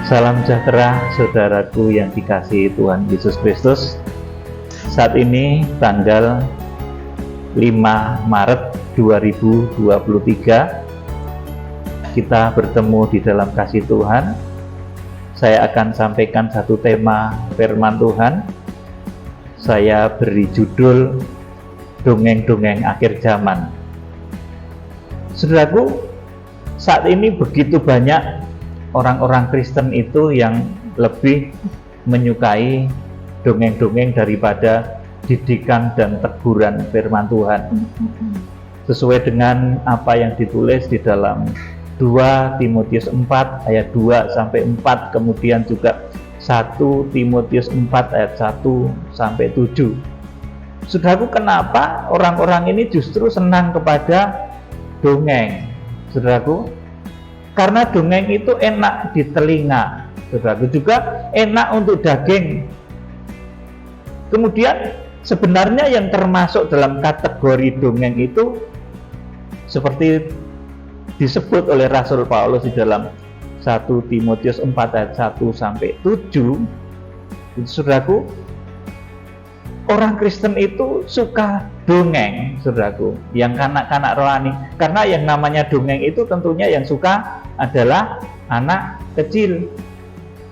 Salam sejahtera saudaraku yang dikasihi Tuhan Yesus Kristus. Saat ini tanggal 5 Maret 2023, kita bertemu di dalam kasih Tuhan. Saya akan sampaikan satu tema firman Tuhan. Saya beri judul Dongeng-dongeng akhir zaman. Saudaraku, saat ini begitu banyak orang-orang Kristen itu yang lebih menyukai dongeng-dongeng daripada didikan dan teguran firman Tuhan. Sesuai dengan apa yang ditulis di dalam 2 Timotius 4 ayat 2 sampai 4, kemudian juga 1 Timotius 4 ayat 1 sampai 7. Saudaraku, kenapa orang-orang ini justru senang kepada dongeng? Saudaraku, karena dongeng itu enak di telinga, saudaraku, juga enak untuk daging. Kemudian sebenarnya yang termasuk dalam kategori dongeng itu seperti disebut oleh Rasul Paulus di dalam 1 Timotius 4 ayat 1 sampai 7, itu, saudaraku, orang Kristen itu suka dongeng, saudaraku, yang kanak-kanak rohani. Karena yang namanya dongeng itu tentunya yang suka adalah anak kecil.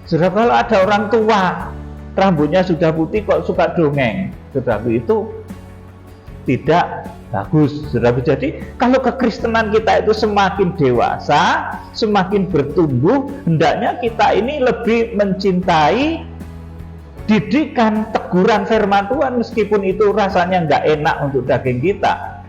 Saudara, kalau ada orang tua rambutnya sudah putih kok suka dongeng, saudaraku, itu tidak bagus, saudaraku. Jadi kalau kekristenan kita itu semakin dewasa, semakin bertumbuh, hendaknya kita ini lebih mencintai didikan teguran firman Tuhan, meskipun itu rasanya nggak enak untuk daging kita.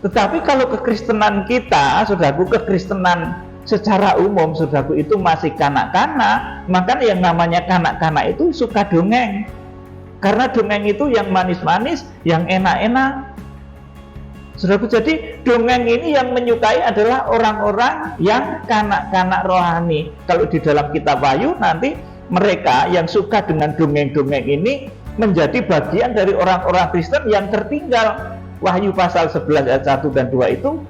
Tetapi kalau kekristenan kita, saudaraku, kekristenan secara umum, saudaraku, itu masih kanak-kanak, maka yang namanya kanak-kanak itu suka dongeng. Karena dongeng itu yang manis-manis, yang enak-enak. Saudaraku, jadi dongeng ini yang menyukai adalah orang-orang yang kanak-kanak rohani. Kalau di dalam kitab Wahyu nanti mereka yang suka dengan dongeng-dongeng ini menjadi bagian dari orang-orang Kristen yang tertinggal. Wahyu pasal 11 ayat 1 dan 2 itu,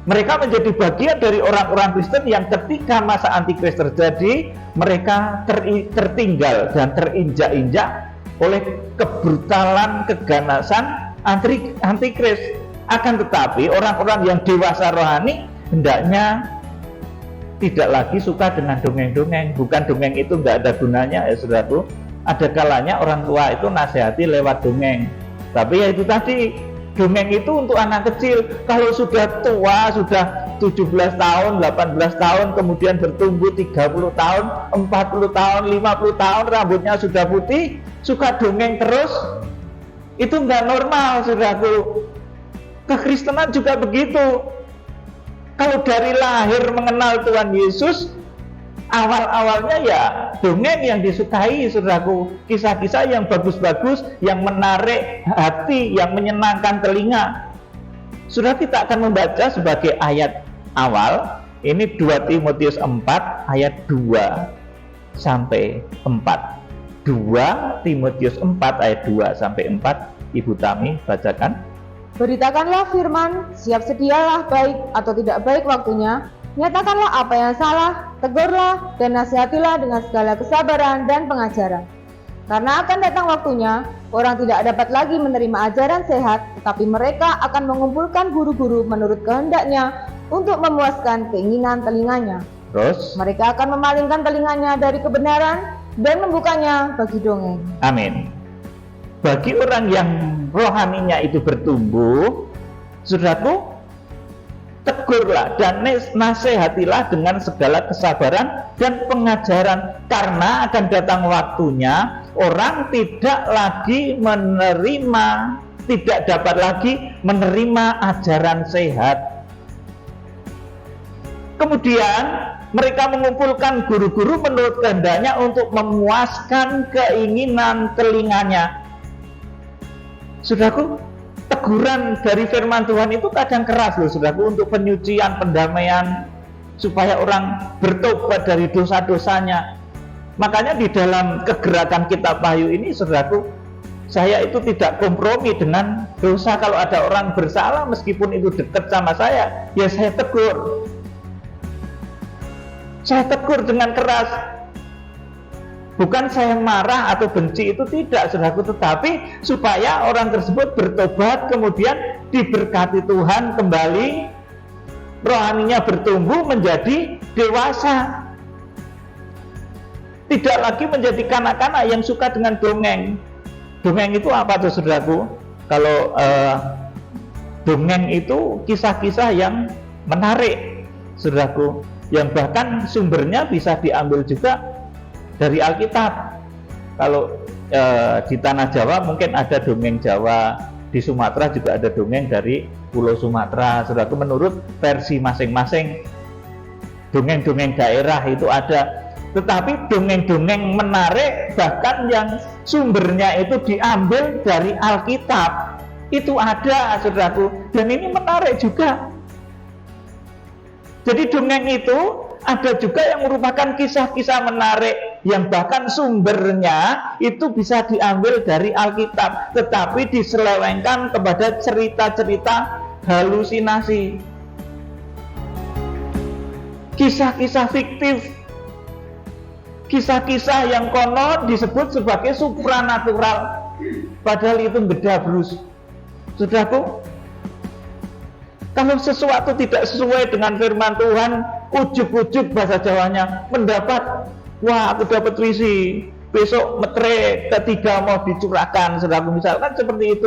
mereka menjadi bagian dari orang-orang Kristen yang ketika masa antikris terjadi, mereka tertinggal dan terinjak-injak oleh kebrutalan, keganasan antikris. Akan tetapi orang-orang yang dewasa rohani hendaknya tidak lagi suka dengan dongeng-dongeng. Bukan dongeng itu nggak ada gunanya, ya saudaraku. Ada kalanya orang tua itu nasihati lewat dongeng. Tapi ya itu tadi, dongeng itu untuk anak kecil. Kalau sudah tua, sudah 17 tahun, 18 tahun, kemudian bertumbuh 30 tahun, 40 tahun, 50 tahun, rambutnya sudah putih, suka dongeng terus, itu nggak normal, saudaraku. Kekristenan juga begitu. Kalau dari lahir mengenal Tuhan Yesus, awal-awalnya ya dongeng yang disukai, saudaraku. Kisah-kisah yang bagus-bagus, yang menarik hati, yang menyenangkan telinga. Sudah kita akan membaca sebagai ayat awal, ini 2 Timotius 4 ayat 2 sampai 4. 2 Timotius 4 ayat 2 sampai 4, Ibu Tami bacakan. Beritakanlah firman, siap sedialah baik atau tidak baik waktunya, nyatakanlah apa yang salah, tegurlah dan nasihatilah dengan segala kesabaran dan pengajaran. Karena akan datang waktunya, orang tidak dapat lagi menerima ajaran sehat, tetapi mereka akan mengumpulkan guru-guru menurut kehendaknya untuk memuaskan keinginan telinganya. Terus? Mereka akan memalingkan telinganya dari kebenaran dan membukanya bagi dongeng. Amin. Bagi orang yang rohaninya itu bertumbuh, saudaraku, tegurlah dan nasihatilah dengan segala kesabaran dan pengajaran, karena akan datang waktunya orang tidak dapat lagi menerima ajaran sehat. Kemudian mereka mengumpulkan guru-guru menurut kehendaknya untuk memuaskan keinginan telinganya. Saudaraku, teguran dari firman Tuhan itu kadang keras loh, saudaraku, untuk penyucian, pendamaian, supaya orang bertobat dari dosa-dosanya. Makanya di dalam kegerakan kitab Wahyu ini, saudaraku, saya itu tidak kompromi dengan dosa. Kalau ada orang bersalah, meskipun itu dekat sama saya, ya saya tegur. Saya tegur dengan keras. Bukan saya marah atau benci, itu tidak, saudaraku, tetapi supaya orang tersebut bertobat, kemudian diberkati Tuhan kembali, rohaninya bertumbuh menjadi dewasa. Tidak lagi menjadi kanak-kanak yang suka dengan dongeng. Dongeng itu apa tuh, saudaraku? Kalau dongeng itu kisah-kisah yang menarik, saudaraku, yang bahkan sumbernya bisa diambil juga dari Alkitab. Kalau di tanah Jawa mungkin ada dongeng Jawa, di Sumatera juga ada dongeng dari Pulau Sumatera, saudaraku, menurut versi masing-masing. Dongeng-dongeng daerah itu ada, tetapi dongeng-dongeng menarik bahkan yang sumbernya itu diambil dari Alkitab itu ada, saudaraku, dan ini menarik juga. Jadi dongeng itu ada juga yang merupakan kisah-kisah menarik yang bahkan sumbernya itu bisa diambil dari Alkitab, tetapi diselewengkan kepada cerita-cerita halusinasi, kisah-kisah fiktif, kisah-kisah yang konon disebut sebagai supranatural, padahal itu gedabrus. Saudaraku, kalau sesuatu tidak sesuai dengan firman Tuhan, ujuk-ujuk bahasa Jawanya, mendapat, wah aku dapat risi, besok metre ketiga mau dicurahkan, saudaraku, misalkan seperti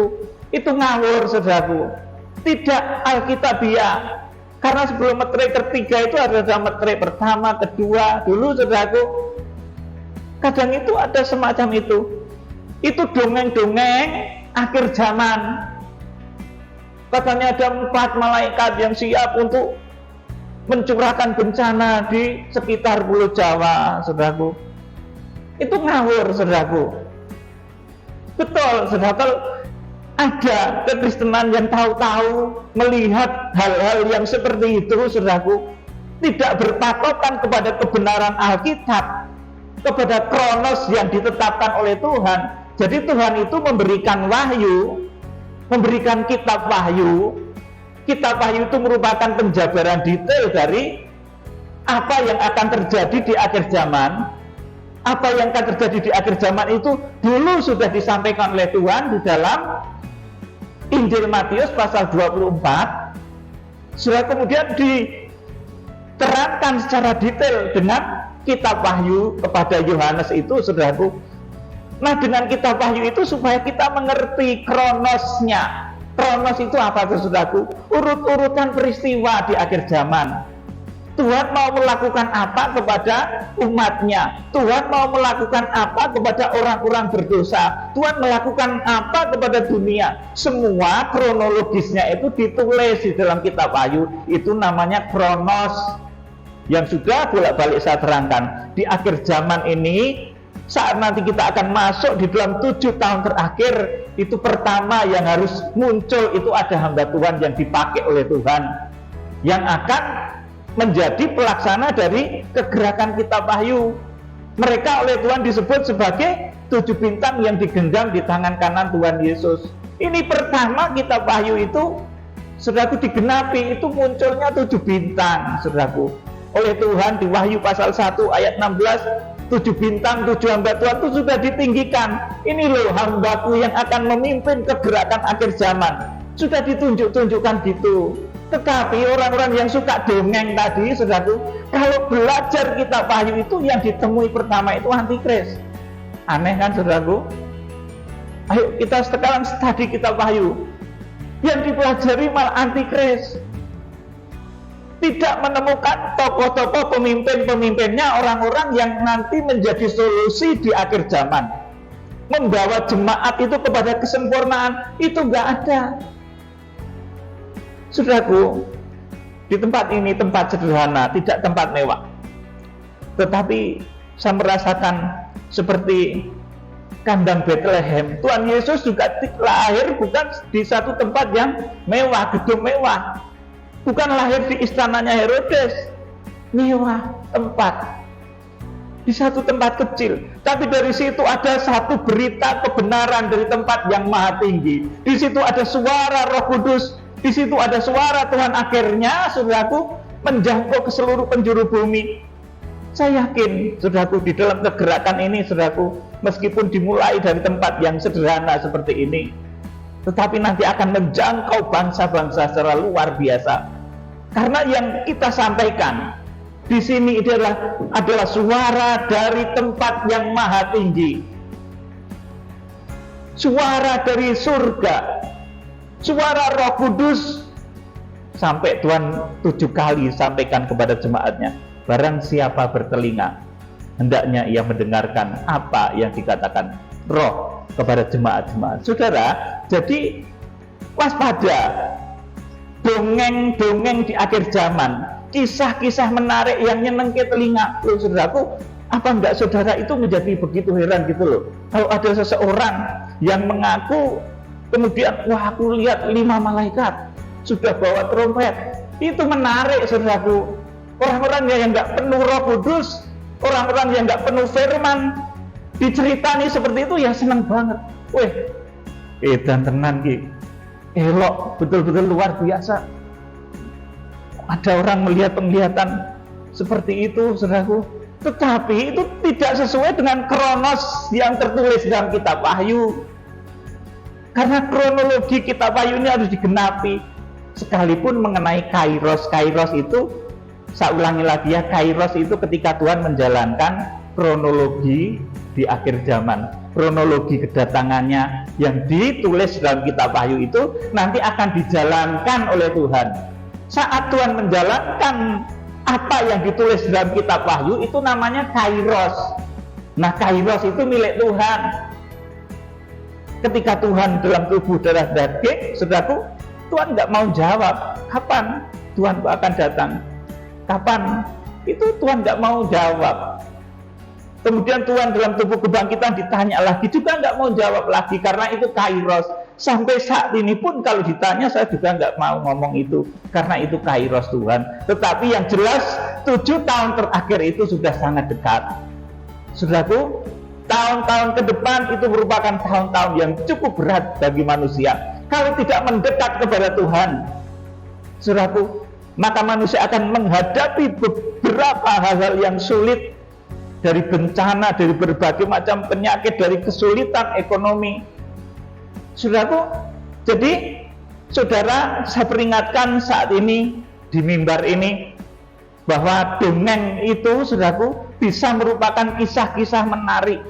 itu ngawur, saudaraku, tidak alkitabiah. Karena sebelum metre ketiga itu ada metre pertama, kedua, dulu, saudaraku, kadang itu ada semacam itu dongeng-dongeng akhir zaman. Katanya ada 4 malaikat yang siap untuk mencurahkan bencana di sekitar Pulau Jawa, saudaraku. Itu ngawur, saudaraku. Betul, saudaraku, ada kekristenan yang tahu-tahu melihat hal-hal yang seperti itu, saudaraku, tidak berpatokan kepada kebenaran Alkitab, kepada kronos yang ditetapkan oleh Tuhan. Jadi Tuhan itu memberikan wahyu, memberikan kitab wahyu. Kitab wahyu itu merupakan penjabaran detail dari apa yang akan terjadi di akhir zaman. Apa yang akan terjadi di akhir zaman itu dulu sudah disampaikan oleh Tuhan di dalam Injil Matius pasal 24. Sudah kemudian diterangkan secara detail dengan kitab wahyu kepada Yohanes itu, saudaraku. Nah, dengan kitab wahyu itu supaya kita mengerti kronosnya. Kronos itu apa, saudaraku? Urut-urutan peristiwa di akhir zaman. Tuhan mau melakukan apa kepada umatnya? Tuhan mau melakukan apa kepada orang-orang berdosa? Tuhan melakukan apa kepada dunia? Semua kronologisnya itu ditulis di dalam kitab wahyu. Itu namanya kronos, yang sudah bolak-balik saya terangkan. Di akhir zaman ini, saat nanti kita akan masuk di dalam 7 tahun terakhir, itu pertama yang harus muncul itu ada hamba Tuhan yang dipakai oleh Tuhan, yang akan menjadi pelaksana dari kegerakan kitab wahyu. Mereka oleh Tuhan disebut sebagai 7 bintang yang digenggam di tangan kanan Tuhan Yesus. Ini pertama kitab wahyu itu, saudaraku, digenapi, itu munculnya 7 bintang, saudaraku, oleh Tuhan di Wahyu pasal 1 ayat 16. 7 bintang, 7 hamba Tuhan itu sudah ditinggikan. Ini loh hambaku yang akan memimpin kegerakan akhir zaman. Sudah ditunjuk-tunjukkan gitu. Tetapi orang-orang yang suka dongeng tadi, saudaraku, kalau belajar kitab wahyu itu yang ditemui pertama itu antikris. Aneh kan, saudaraku? Ayo kita sekarang studi kitab wahyu. Yang dipelajari malah antikris. Tidak menemukan tokoh-tokoh pemimpin-pemimpinnya, orang-orang yang nanti menjadi solusi di akhir zaman, membawa jemaat itu kepada kesempurnaan, itu nggak ada. Saudaraku, di tempat ini tempat sederhana, tidak tempat mewah, tetapi saya merasakan seperti kandang Bethlehem. Tuhan Yesus juga lahir bukan di satu tempat yang mewah, gedung mewah, bukan lahir di istananya Herodes, mewah tempat, di satu tempat kecil. Tapi dari situ ada satu berita kebenaran dari tempat yang maha tinggi. Di situ ada suara Roh Kudus, di situ ada suara Tuhan. Akhirnya, saudaraku, menjangkau ke seluruh penjuru bumi. Saya yakin, saudaraku, di dalam kegerakan ini, saudaraku, meskipun dimulai dari tempat yang sederhana seperti ini, tetapi nanti akan menjangkau bangsa-bangsa secara luar biasa. Karena yang kita sampaikan di sini adalah suara dari tempat yang maha tinggi, suara dari surga, suara Roh Kudus. Sampai Tuhan 7 kali sampaikan kepada jemaatnya, barang siapa bertelinga, hendaknya ia mendengarkan apa yang dikatakan Roh kepada jemaat-jemaat. Saudara, jadi waspada. Dongeng-dongeng di akhir zaman, kisah-kisah menarik yang nyenengke telinga. Loh, saudaraku, apa enggak saudara itu menjadi begitu heran gitu loh, kalau ada seseorang yang mengaku kemudian, wah, aku lihat 5 malaikat sudah bawa trompet. Itu menarik, saudaraku. Orang-orang yang enggak penuh Roh Kudus, orang-orang yang enggak penuh firman, diceritani seperti itu ya senang banget. Weh, edan tenan ki, elok, betul-betul luar biasa. Ada orang melihat penglihatan seperti itu, saudaraku, tetapi itu tidak sesuai dengan kronos yang tertulis dalam kitab Wahyu. Karena kronologi kitab Wahyu ini harus digenapi. Sekalipun mengenai kairos itu, saya ulangi lagi ya, kairos itu ketika Tuhan menjalankan kronologi di akhir zaman, kronologi kedatangannya yang ditulis dalam kitab Wahyu itu nanti akan dijalankan oleh Tuhan. Saat Tuhan menjalankan apa yang ditulis dalam kitab Wahyu, itu namanya kairos. Nah, kairos itu milik Tuhan. Ketika Tuhan dalam tubuh darah daging, saudaraku, Tuhan nggak mau jawab kapan Tuhan akan datang, kapan, itu Tuhan nggak mau jawab. Kemudian Tuhan dalam tubuh kebangkitan ditanya lagi, juga nggak mau jawab lagi, karena itu kairos. Sampai saat ini pun kalau ditanya, saya juga nggak mau ngomong itu, karena itu kairos Tuhan. Tetapi yang jelas 7 tahun terakhir itu sudah sangat dekat. Saudaraku, tahun-tahun ke depan itu merupakan tahun-tahun yang cukup berat bagi manusia. Kalau tidak mendekat kepada Tuhan, saudaraku, maka manusia akan menghadapi beberapa hal-hal yang sulit, dari bencana, dari berbagai macam penyakit, dari kesulitan ekonomi. Saudaraku, jadi saudara, saya peringatkan saat ini di mimbar ini bahwa dongeng itu, saudaraku, bisa merupakan kisah-kisah menarik.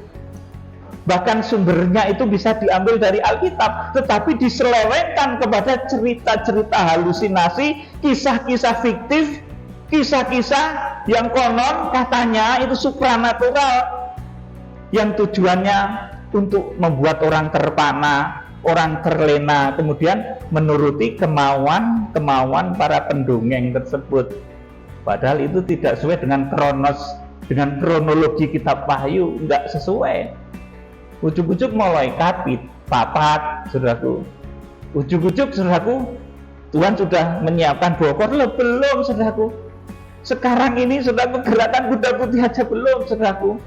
Bahkan sumbernya itu bisa diambil dari Alkitab, tetapi diselewengkan kepada cerita-cerita halusinasi, kisah-kisah fiktif, kisah-kisah yang konon katanya itu supranatural, yang tujuannya untuk membuat orang terpana, orang terlena, kemudian menuruti kemauan para pendongeng tersebut. Padahal itu tidak sesuai dengan kronologi kitab Wahyu, enggak sesuai. Ujuk-ujuk malaikat papat, saudaraku. Ujuk-ujuk, saudaraku, Tuhan sudah menyiapkan bokor, belum, saudaraku. Sekarang ini, saudaraku, gerakan kuda putih aja belum, saudaraku.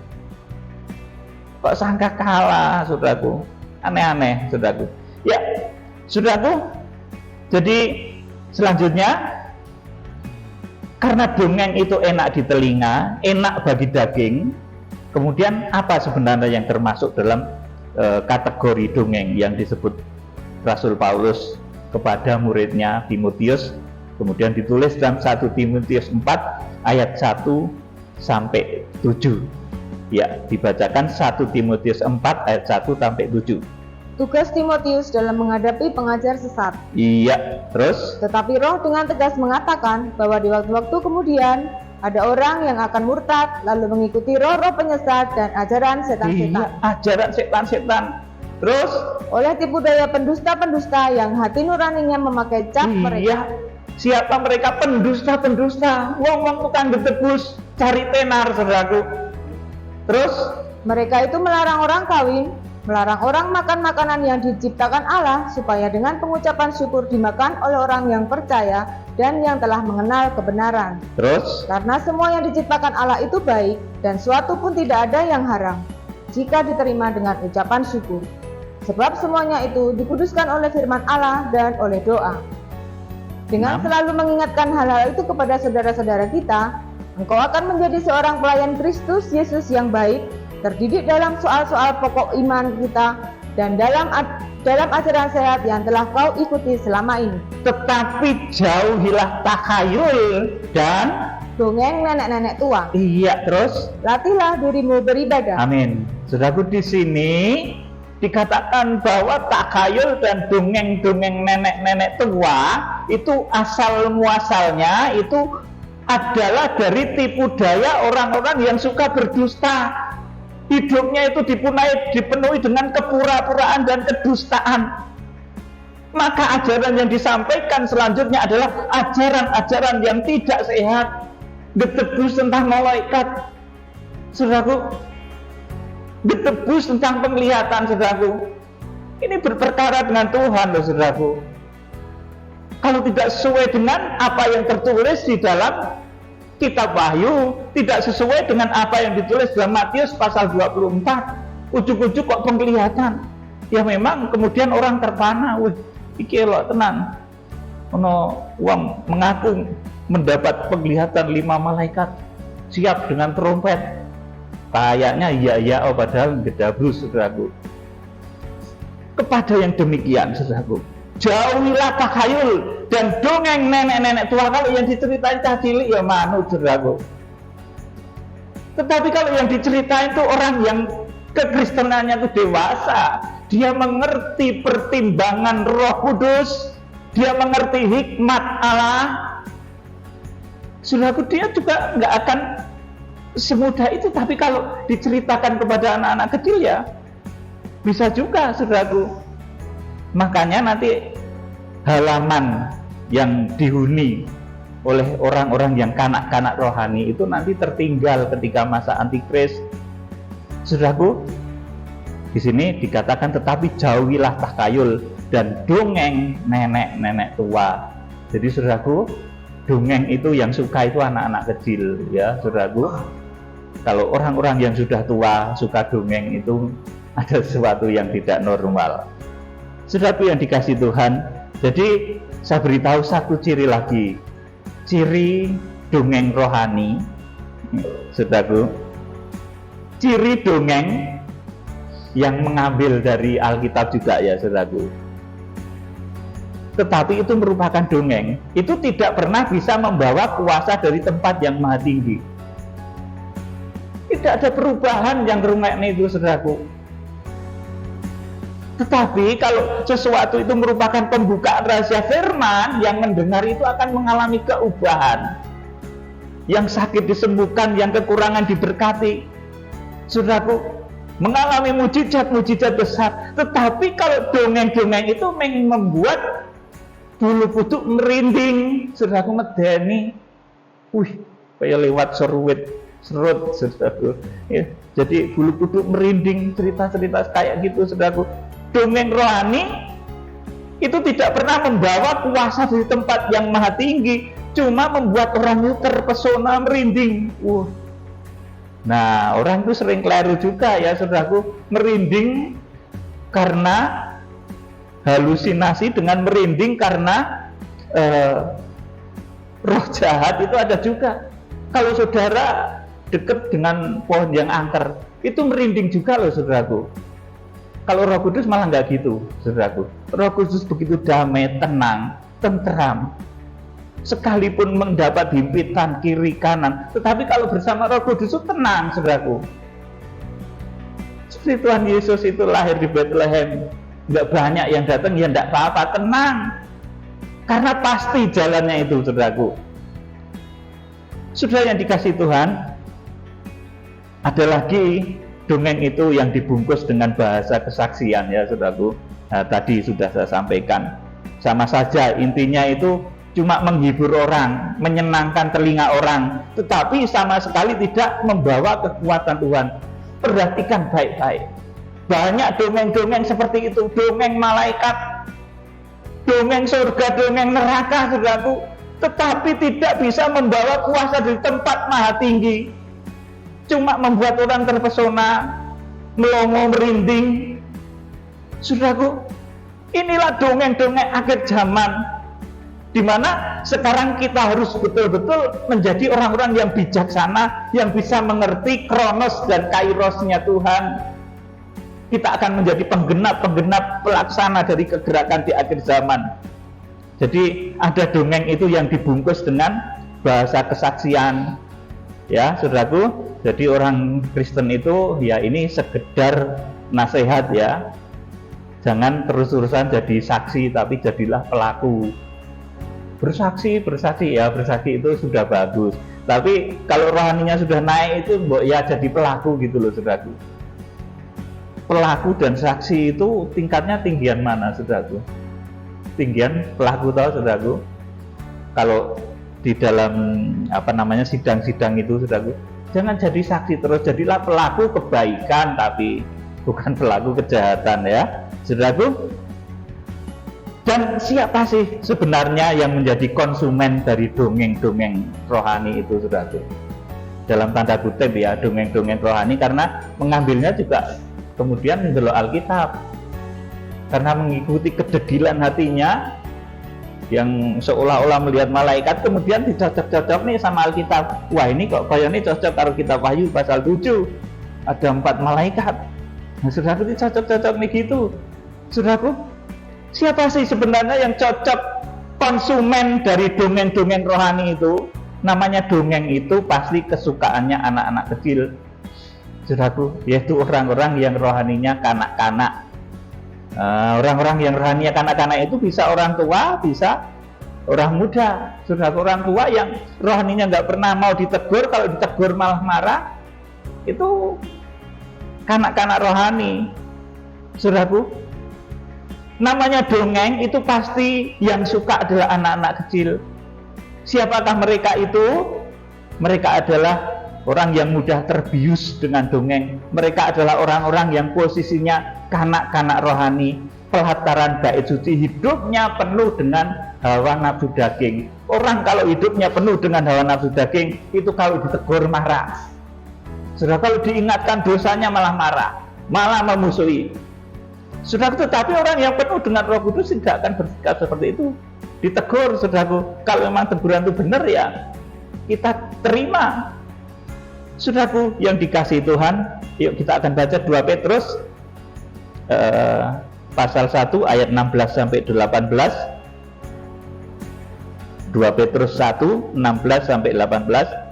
Kok sangka kalah, saudaraku. Aneh-aneh, saudaraku. Ya, saudaraku, jadi selanjutnya, karena dongeng itu enak di telinga, enak bagi daging, kemudian apa sebenarnya yang termasuk dalam kategori dongeng yang disebut Rasul Paulus kepada muridnya Timotius, kemudian ditulis dalam 1 Timotius 4 ayat 1 sampai 7. Ya, dibacakan 1 Timotius 4 ayat 1 sampai 7. Tugas Timotius dalam menghadapi pengajar sesat. Iya, terus? Tetapi Roh dengan tegas mengatakan bahwa di waktu-waktu kemudian ada orang yang akan murtad, lalu mengikuti roh-roh penyesat dan ajaran setan-setan. Iya, ajaran setan-setan. Terus? Oleh tipu daya pendusta-pendusta yang hati nuraninya memakai cap mereka. Siapa mereka? Pendusta-pendusta. Wong-wong tukang betebus, cari tenar, saudaraku. Terus? Mereka itu melarang orang kawin, melarang orang makan makanan yang diciptakan Allah, supaya dengan pengucapan syukur dimakan oleh orang yang percaya dan yang telah mengenal kebenaran. Terus? Karena semua yang diciptakan Allah itu baik, dan suatu pun tidak ada yang haram, jika diterima dengan ucapan syukur. Sebab semuanya itu dikuduskan oleh firman Allah dan oleh doa. Dengan selalu mengingatkan hal-hal itu kepada saudara-saudara kita, Engkau akan menjadi seorang pelayan Kristus Yesus yang baik, terdidik dalam soal-soal pokok iman kita dan dalam ajaran sehat yang telah kau ikuti selama ini. Tetapi jauhilah takhayul dan Dongeng nenek-nenek tua. iya, terus Latihlah dirimu beribadah. amin. Saudaraku, di sini dikatakan bahwa takhayul dan dongeng-dongeng nenek-nenek tua itu asal muasalnya itu adalah dari tipu daya orang-orang yang suka berdusta. Hidupnya itu dipenuhi dengan kepura-puraan dan kedustaan. Maka ajaran yang disampaikan selanjutnya adalah ajaran-ajaran yang tidak sehat, ditebus tentang malaikat, saudaraku, ditebus tentang penglihatan, saudaraku. Ini berperkara dengan Tuhan, loh, saudaraku. Kalau tidak sesuai dengan apa yang tertulis di dalam kitab Wahyu, tidak sesuai dengan apa yang ditulis dalam Matius pasal 24, ujuk-ujuk kok penglihatan. Ya memang kemudian orang terpana, wih, iki lho tenan. Ono wong mengaku mendapat penglihatan 5 malaikat siap dengan trompet. Kayaknya iya oh, padahal gedabrus, saudaraku. Kepada yang demikian, saudaraku, jauhilah takhayul dan dongeng nenek-nenek tua. Kalau yang diceritain cah cilik ya manut, saudaraku. Tetapi kalau yang diceritain itu orang yang kekristenannya itu dewasa, dia mengerti pertimbangan Roh Kudus, dia mengerti hikmat Allah, saudaraku, dia juga nggak akan semudah itu. Tapi kalau diceritakan kepada anak-anak kecil ya bisa juga, saudaraku. Makanya nanti halaman yang dihuni oleh orang-orang yang kanak-kanak rohani itu nanti tertinggal ketika masa antikris, saudaraku. Di sini dikatakan tetapi jauhilah takhayul dan dongeng nenek-nenek tua. Jadi saudaraku, dongeng itu yang suka itu anak-anak kecil, ya saudaraku. Kalau orang-orang yang sudah tua suka dongeng itu ada sesuatu yang tidak normal, saudaraku yang dikasih Tuhan. Jadi saya beritahu satu ciri lagi, ciri dongeng rohani, saudaraku. Ciri dongeng yang mengambil dari Alkitab juga ya, saudaraku. Tetapi itu merupakan dongeng, itu tidak pernah bisa membawa kuasa dari tempat yang maha tinggi. Tidak ada perubahan yang rumekne itu, saudaraku. Tetapi kalau sesuatu itu merupakan pembukaan rahasia firman, yang mendengar itu akan mengalami keubahan. Yang sakit disembuhkan, yang kekurangan diberkati, saudaraku, mengalami mujizat-mujizat besar. Tetapi kalau dongeng-dongeng itu membuat bulu kuduk merinding, saudaraku, medeni. Wih, kayak lewat serut, saudaraku. Ya, jadi bulu kuduk merinding, cerita-cerita kayak gitu, saudaraku. Dongeng rohani itu tidak pernah membawa kuasa dari tempat yang maha tinggi, cuma membuat orang itu terpesona, merinding. Nah, orang itu sering keliru juga ya, saudaraku, merinding karena halusinasi dengan merinding karena roh jahat itu ada juga. Kalau saudara dekat dengan pohon yang angker, itu merinding juga loh, saudaraku. Kalau Roh Kudus malah nggak gitu, saudaraku. Roh Kudus begitu damai, tenang, tentram. Sekalipun mendapat himpitan kiri kanan, tetapi kalau bersama Roh Kudus itu tenang, saudaraku. Seperti Tuhan Yesus itu lahir di Bethlehem, nggak banyak yang datang, ya nggak apa-apa, tenang. Karena pasti jalannya itu, saudaraku. Sudah yang dikasih Tuhan, ada lagi dongeng itu yang dibungkus dengan bahasa kesaksian ya, saudaraku. Nah, tadi sudah saya sampaikan. Sama saja intinya itu cuma menghibur orang, menyenangkan telinga orang, tetapi sama sekali tidak membawa kekuatan Tuhan. Perhatikan baik-baik. Banyak dongeng-dongeng seperti itu, dongeng malaikat, dongeng surga, dongeng neraka, saudaraku, tetapi tidak bisa membawa kuasa dari tempat maha tinggi. Cuma membuat orang terpesona, melongo, merinding. Saudaraku, inilah dongeng-dongeng akhir zaman di mana sekarang kita harus betul-betul menjadi orang-orang yang bijaksana, yang bisa mengerti kronos dan kairosnya Tuhan. Kita akan menjadi penggenap pelaksana dari kegerakan di akhir zaman. Jadi ada dongeng itu yang dibungkus dengan bahasa kesaksian, ya saudaraku. Jadi orang Kristen itu ya ini sekedar nasihat ya, jangan terus-terusan jadi saksi, tapi jadilah pelaku. Bersaksi itu sudah bagus, tapi kalau rohaninya sudah naik itu ya jadi pelaku gitu loh saudaraku. Pelaku dan saksi itu tingkatnya tinggian mana saudaraku? Tinggian pelaku, tahu saudaraku? Kalau di dalam sidang-sidang itu saudaraku, jangan jadi saksi terus, jadilah pelaku kebaikan tapi bukan pelaku kejahatan ya saudaraku. Dan siapa sih sebenarnya yang menjadi konsumen dari dongeng-dongeng rohani itu saudaraku? Dalam tanda kutip ya, dongeng-dongeng rohani, karena mengambilnya juga kemudian mendelok Alkitab, karena mengikuti kedegilan hatinya yang seolah-olah melihat malaikat, kemudian dicocok-cocok nih sama Alkitab. Wah ini kok kayaknya cocok kalau kitab Wahyu pasal 7 ada 4 malaikat. Nah saudaraku dicocok-cocok nih gitu saudaraku. Siapa sih sebenarnya yang cocok konsumen dari dongeng-dongeng rohani itu? Namanya dongeng itu pasti kesukaannya anak-anak kecil saudaraku, yaitu orang-orang yang rohaninya kanak-kanak. Orang-orang yang rohaninya kanak-kanak itu bisa orang tua, bisa orang muda saudaraku. Orang tua yang rohaninya nggak pernah mau ditegur, kalau ditegur malah marah, itu kanak-kanak rohani saudaraku. Namanya dongeng itu pasti yang suka adalah anak-anak kecil. Siapakah mereka itu? Mereka adalah orang yang mudah terbius dengan dongeng. Mereka adalah orang-orang yang posisinya kanak-kanak rohani. Pelataran bait suci hidupnya penuh dengan hawa nafsu daging. Orang kalau hidupnya penuh dengan hawa nafsu daging, itu kalau ditegur marah. Sudah kalau diingatkan dosanya malah marah, malah memusuhi. Sudah, tetapi orang yang penuh dengan Roh Kudus tidak akan bersikap seperti itu. Ditegur, saudaraku, kalau memang teguran itu benar ya kita terima. Saudaraku yang dikasihi Tuhan, yuk kita akan baca 2 Petrus pasal 1 ayat 16 sampai 18. 2 Petrus 1 16 sampai 18.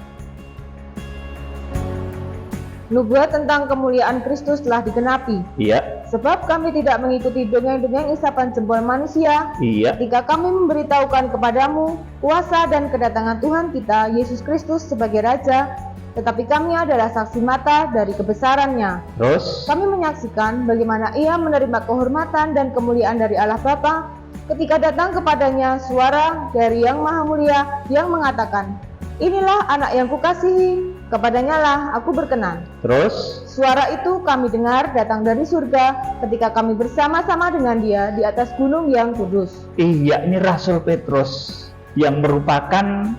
Nubuat tentang kemuliaan Kristus telah digenapi. Iya. Sebab kami tidak mengikuti dongeng-dongeng isapan jempol manusia. Iya. Ketika kami memberitahukan kepadamu kuasa dan kedatangan Tuhan kita Yesus Kristus sebagai Raja, tetapi kami adalah saksi mata dari kebesarannya. Terus kami menyaksikan bagaimana Ia menerima kehormatan dan kemuliaan dari Allah Bapa ketika datang kepadanya suara dari Yang Maha Mulia yang mengatakan, "Inilah anak yang kukasihi, kepadanya lah aku berkenan." Terus suara itu kami dengar datang dari surga ketika kami bersama-sama dengan Dia di atas gunung yang kudus. Iya, ini Rasul Petrus yang merupakan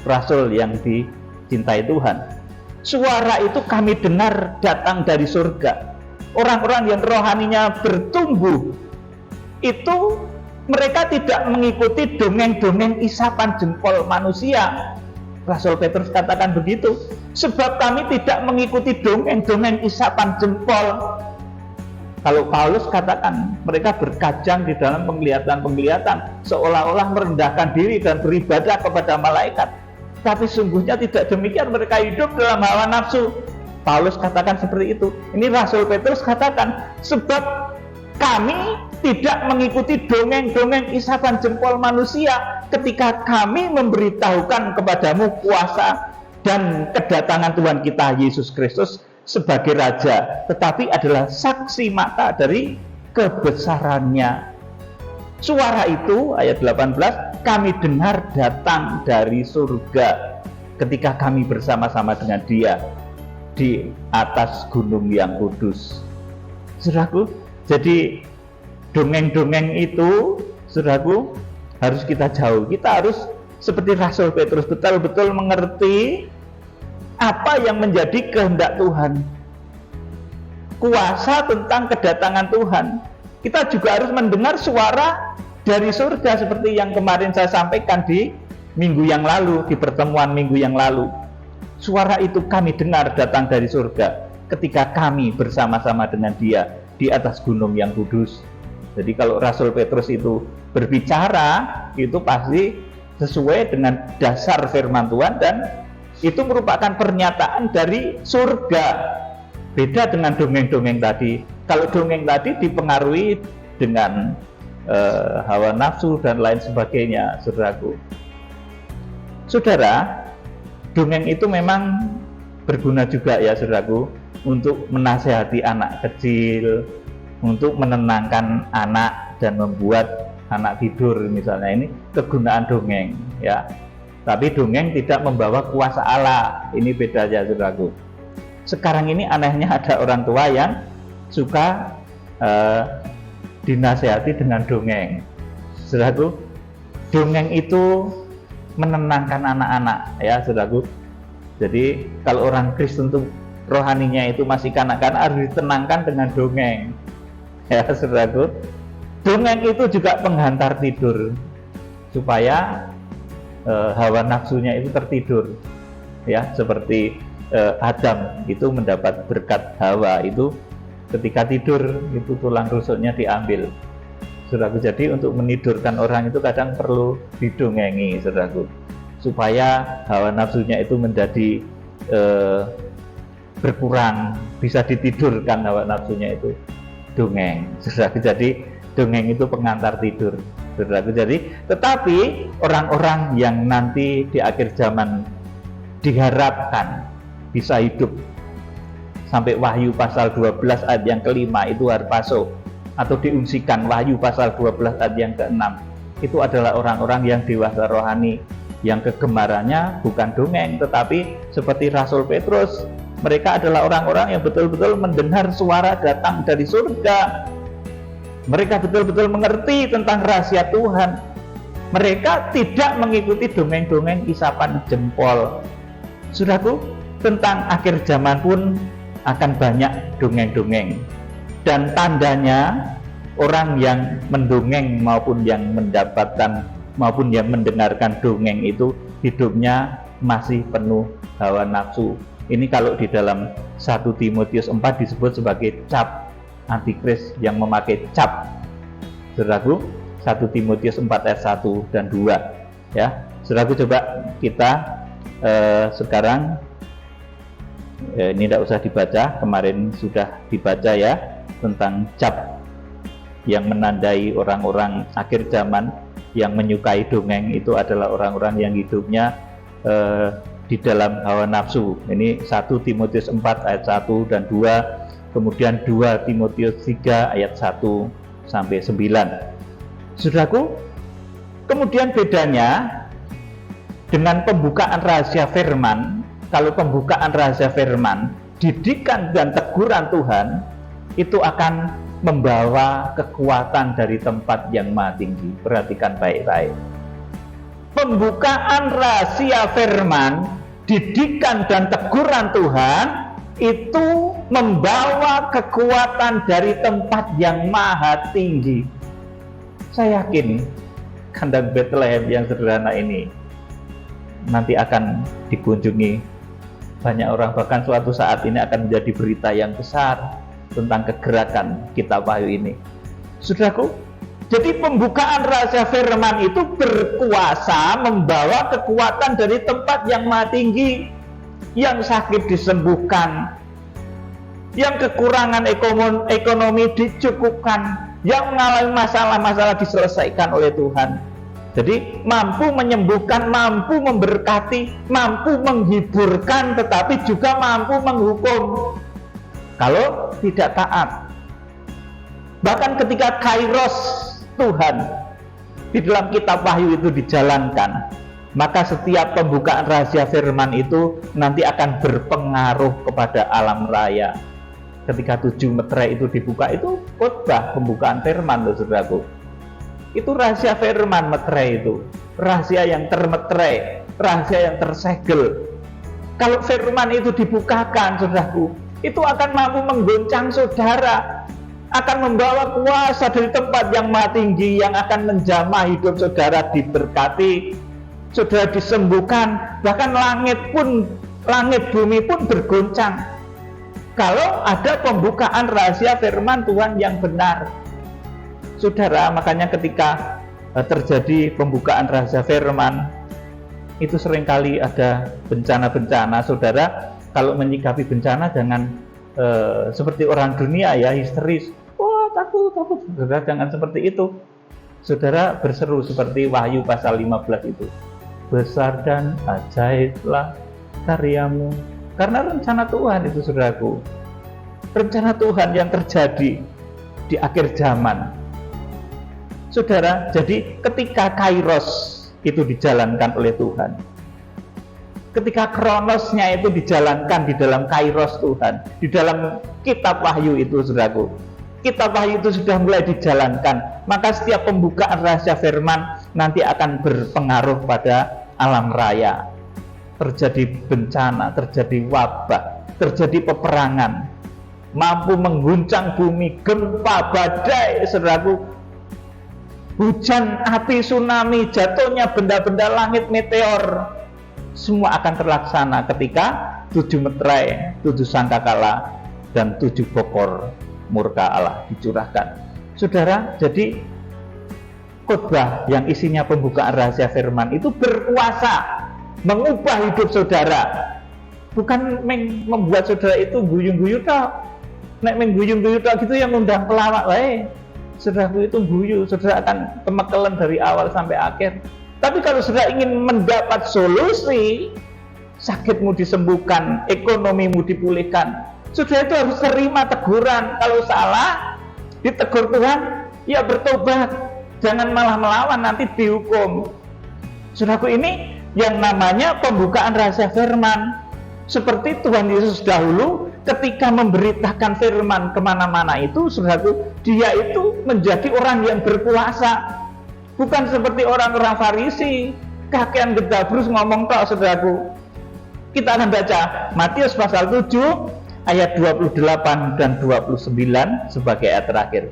rasul yang dicintai Tuhan. Suara itu kami dengar datang dari surga. Orang-orang yang rohaninya bertumbuh itu mereka tidak mengikuti dongeng-dongeng isapan jempol manusia. Rasul Petrus katakan begitu. Sebab kami tidak mengikuti dongeng-dongeng isapan jempol. Kalau Paulus katakan mereka berkajang di dalam penglihatan-penglihatan, seolah-olah merendahkan diri dan beribadah kepada malaikat. Tapi sungguhnya tidak demikian, mereka hidup dalam hawa nafsu. Paulus katakan seperti itu. Ini Rasul Petrus katakan, sebab kami tidak mengikuti dongeng-dongeng isapan jempol manusia ketika kami memberitahukan kepadamu kuasa dan kedatangan Tuhan kita Yesus Kristus sebagai Raja, tetapi adalah saksi mata dari kebesarannya. Suara itu, ayat 18, kami dengar datang dari surga ketika kami bersama-sama dengan Dia di atas gunung yang kudus. Saudaraku, jadi dongeng-dongeng itu, saudaraku, harus kita jauh. Kita harus seperti Rasul Petrus betul-betul mengerti apa yang menjadi kehendak Tuhan, kuasa tentang kedatangan Tuhan. Kita juga harus mendengar suara dari surga, seperti yang kemarin saya sampaikan di minggu yang lalu, di pertemuan minggu yang lalu. Suara itu kami dengar datang dari surga ketika kami bersama-sama dengan Dia di atas gunung yang kudus. Jadi kalau Rasul Petrus itu berbicara, itu pasti sesuai dengan dasar firman Tuhan, dan itu merupakan pernyataan dari surga. Beda dengan dongeng-dongeng tadi. Kalau dongeng tadi dipengaruhi dengan hawa nafsu dan lain sebagainya, saudaraku. Saudara, dongeng itu memang berguna juga ya, saudaraku, untuk menasehati anak kecil, untuk menenangkan anak dan membuat anak tidur misalnya. Ini kegunaan dongeng ya. Tapi dongeng tidak membawa kuasa Allah. Ini beda aja, saudaraku. Sekarang ini anehnya ada orang tua yang suka dinasehati dengan dongeng. Saudaraku, dongeng itu menenangkan anak-anak ya, saudaraku. Jadi kalau orang Kristen tuh rohaninya itu masih kanak-kanak, harus ditenangkan dengan dongeng ya, saudaraku. Dongeng itu juga penghantar tidur, supaya hawa nafsunya itu tertidur ya, seperti Adam itu mendapat berkat Hawa itu ketika tidur, itu tulang rusuknya diambil, saudaraku. Jadi untuk menidurkan orang itu kadang perlu didongengi, saudaraku, supaya hawa nafsunya itu menjadi berkurang, bisa ditidurkan hawa nafsunya itu. Dongeng, saudaraku. Jadi dongeng itu pengantar tidur, saudaraku. Jadi tetapi orang-orang yang nanti di akhir zaman diharapkan bisa hidup sampai Wahyu pasal 12 ayat yang kelima, itu harpaso, atau diungsikan Wahyu pasal 12 ayat yang ke-6, itu adalah orang-orang yang dewasa rohani, yang kegemarannya bukan dongeng, tetapi seperti Rasul Petrus, mereka adalah orang-orang yang betul-betul mendengar suara datang dari surga. Mereka betul-betul mengerti tentang rahasia Tuhan. Mereka tidak mengikuti dongeng-dongeng isapan jempol. Saudaraku, tentang akhir zaman pun akan banyak dongeng-dongeng, dan tandanya orang yang mendongeng maupun yang mendapatkan maupun yang mendengarkan dongeng itu hidupnya masih penuh hawa nafsu. Ini kalau di dalam 1 Timotius 4 disebut sebagai cap antikris yang memakai cap, saudaraku. 1 Timotius 4 ayat 1 dan 2 ya, saudaraku. Coba kita sekarang ini tidak usah dibaca, kemarin sudah dibaca ya, tentang cap yang menandai orang-orang akhir zaman yang menyukai dongeng. Itu adalah orang-orang yang hidupnya di dalam hawa nafsu. Ini 1 Timotius 4 ayat 1 dan 2, kemudian 2 Timotius 3 ayat 1 sampai 9. Saudaraku, kemudian bedanya dengan pembukaan rahasia firman. Kalau pembukaan rahasia firman, didikan dan teguran Tuhan itu akan membawa kekuatan dari tempat yang maha tinggi. Perhatikan baik-baik. Pembukaan rahasia firman, didikan dan teguran Tuhan itu membawa kekuatan dari tempat yang maha tinggi. Saya yakin kandang Bethlehem yang sederhana ini nanti akan dikunjungi banyak orang, bahkan suatu saat ini akan menjadi berita yang besar tentang kegerakan kitab Wahyu ini, saudaraku. Jadi pembukaan rahasia firman itu berkuasa membawa kekuatan dari tempat yang maha tinggi. Yang sakit disembuhkan, yang kekurangan ekonomi dicukupkan, yang mengalami masalah-masalah diselesaikan oleh Tuhan. Jadi mampu menyembuhkan, mampu memberkati, mampu menghiburkan, tetapi juga mampu menghukum kalau tidak taat. Bahkan ketika kairos Tuhan di dalam kitab Wahyu itu dijalankan, maka setiap pembukaan rahasia firman itu nanti akan berpengaruh kepada alam raya. Ketika 7 meterai itu dibuka, itu khotbah pembukaan firman loh, saudaraku. Itu rahasia firman, meterai itu rahasia yang termeterai, rahasia yang tersegel. Kalau firman itu dibukakan, saudaraku, itu akan mampu menggoncang saudara, akan membawa kuasa dari tempat yang maha tinggi yang akan menjamah hidup saudara diberkati, saudara disembuhkan, bahkan langit bumi pun bergoncang kalau ada pembukaan rahasia firman Tuhan yang benar. Saudara, makanya ketika terjadi pembukaan rahasia firman itu seringkali ada bencana-bencana. Saudara, kalau menyikapi bencana jangan seperti orang dunia ya, histeris. Wah, takut. Saudara, jangan seperti itu. Saudara berseru seperti Wahyu pasal 15 itu. Besar dan ajaiblah karyamu. Karena rencana Tuhan itu, saudaraku. Rencana Tuhan yang terjadi di akhir zaman. Saudara, jadi ketika Kairos itu dijalankan oleh Tuhan, ketika Kronosnya itu dijalankan di dalam Kairos Tuhan, di dalam kitab Wahyu itu, saudaraku, kitab Wahyu itu sudah mulai dijalankan, maka setiap pembukaan rahasia firman nanti akan berpengaruh pada alam raya. Terjadi bencana, terjadi wabah, terjadi peperangan, mampu mengguncang bumi, gempa, badai, saudaraku, hujan api, tsunami, jatuhnya benda-benda langit, meteor, semua akan terlaksana ketika 7 meterai, 7 sangkakala, dan 7 bokor murka Allah dicurahkan. Saudara, jadi khotbah yang isinya pembukaan rahasia firman itu berkuasa mengubah hidup saudara, bukan membuat saudara itu guyung-guyu tok. Nek mengguyung-guyu tok gitu yang ngundang pelawak wae. Saudaraku itu guyu, saudara akan kemekelen dari awal sampai akhir. Tapi kalau saudara ingin mendapat solusi, sakitmu disembuhkan, ekonomimu dipulihkan, saudara itu harus terima teguran. Kalau salah, ditegur Tuhan, ya bertobat, jangan malah melawan, nanti dihukum. Saudaraku, ini yang namanya pembukaan rahasia firman. Seperti Tuhan Yesus dahulu ketika memberitakan firman kemana-mana itu, saudaraku, dia itu menjadi orang yang berkuasa, bukan seperti orang-orang Farisi, kakean gedabrus ngomong tok, saudaraku. Kita akan baca Matius pasal 7 ayat 28 dan 29 sebagai ayat terakhir.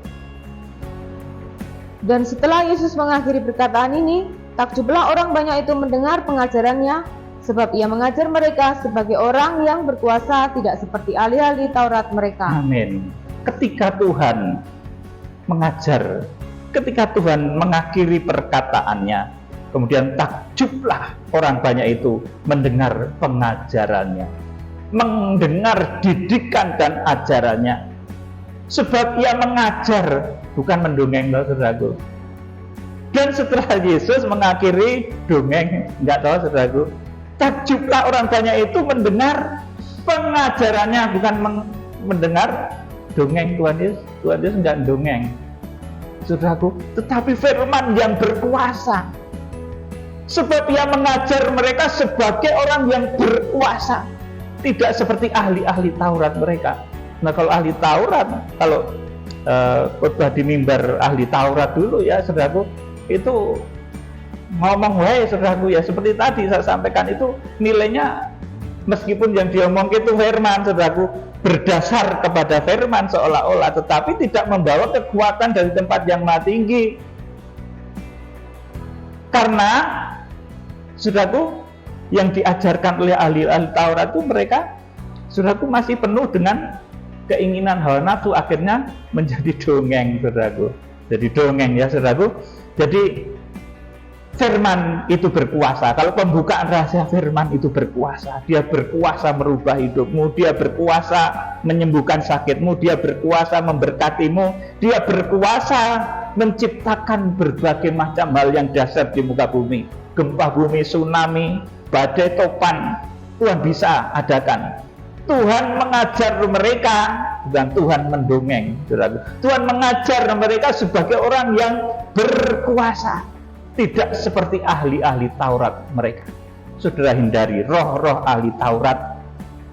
Dan setelah Yesus mengakhiri perkataan ini, takjublah orang banyak itu mendengar pengajarannya, sebab ia mengajar mereka sebagai orang yang berkuasa, tidak seperti ahli-ahli Taurat mereka. Amin. Ketika Tuhan mengajar, ketika Tuhan mengakhiri perkataannya, kemudian takjublah orang banyak itu mendengar pengajarannya, mendengar didikan dan ajarannya. Sebab ia mengajar, bukan mendongeng, loh, saudaraku. Dan setelah Yesus mengakhiri dongeng, enggak tahu, saudaraku, takjublah orang banyak itu mendengar pengajarannya, bukan mendengar dongeng Tuhan Yesus. Tuhan Yesus enggak dongeng, saudaraku, tetapi firman yang berkuasa. Sebab ia mengajar mereka sebagai orang yang berkuasa, tidak seperti ahli-ahli Taurat mereka. Nah, kalau ahli Taurat, kalau khotbah di mimbar ahli Taurat dulu ya, saudaraku, itu ngomong wae, saudaraku, ya seperti tadi saya sampaikan, itu nilainya meskipun yang diomong itu firman, saudaraku, berdasar kepada firman seolah-olah, tetapi tidak membawa kekuatan dari tempat yang maha tinggi. Karena, saudaraku, yang diajarkan oleh ahli-ahli Taurat itu mereka, saudaraku, masih penuh dengan keinginan hawa nafsu, akhirnya menjadi dongeng, saudaraku. Jadi dongeng ya, saudaraku. Jadi firman itu berkuasa. Kalau pembukaan rahasia firman itu berkuasa, dia berkuasa merubah hidupmu, dia berkuasa menyembuhkan sakitmu, dia berkuasa memberkatimu, dia berkuasa menciptakan berbagai macam hal yang dahsyat di muka bumi. Gempa bumi, tsunami, badai, topan, Tuhan bisa adakan. Tuhan mengajar mereka, bukan Tuhan mendongeng, saudara. Tuhan mengajar mereka sebagai orang yang berkuasa, tidak seperti ahli-ahli Taurat mereka. Saudara, hindari roh-roh ahli Taurat,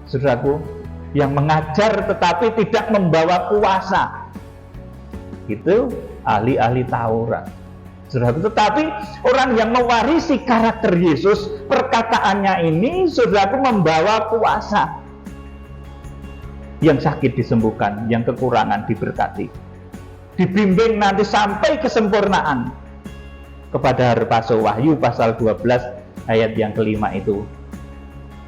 saudaraku, yang mengajar tetapi tidak membawa kuasa. Itu ahli-ahli Taurat, saudaraku. Tetapi orang yang mewarisi karakter Yesus, perkataannya ini, saudaraku, membawa kuasa. Yang sakit disembuhkan, yang kekurangan diberkati. dibimbing nanti sampai kesempurnaan kepada Harpaso. Wahyu pasal 12 ayat yang kelima itu.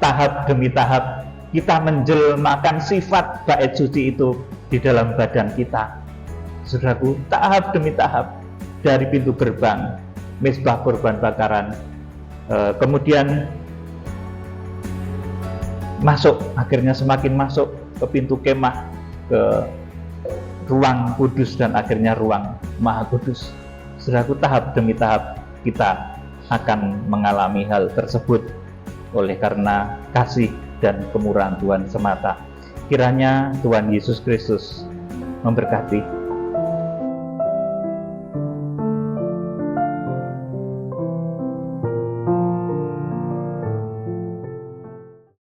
Tahap demi tahap kita menjelmakan sifat bait suci itu di dalam badan kita. Saudaraku, tahap demi tahap, dari pintu gerbang, mezbah korban bakaran, kemudian masuk, akhirnya semakin masuk ke pintu kemah, ke ruang kudus, dan akhirnya ruang maha kudus. Saudaraku, tahap demi tahap kita akan mengalami hal tersebut oleh karena kasih dan kemurahan Tuhan semata. Kiranya Tuhan Yesus Kristus memberkati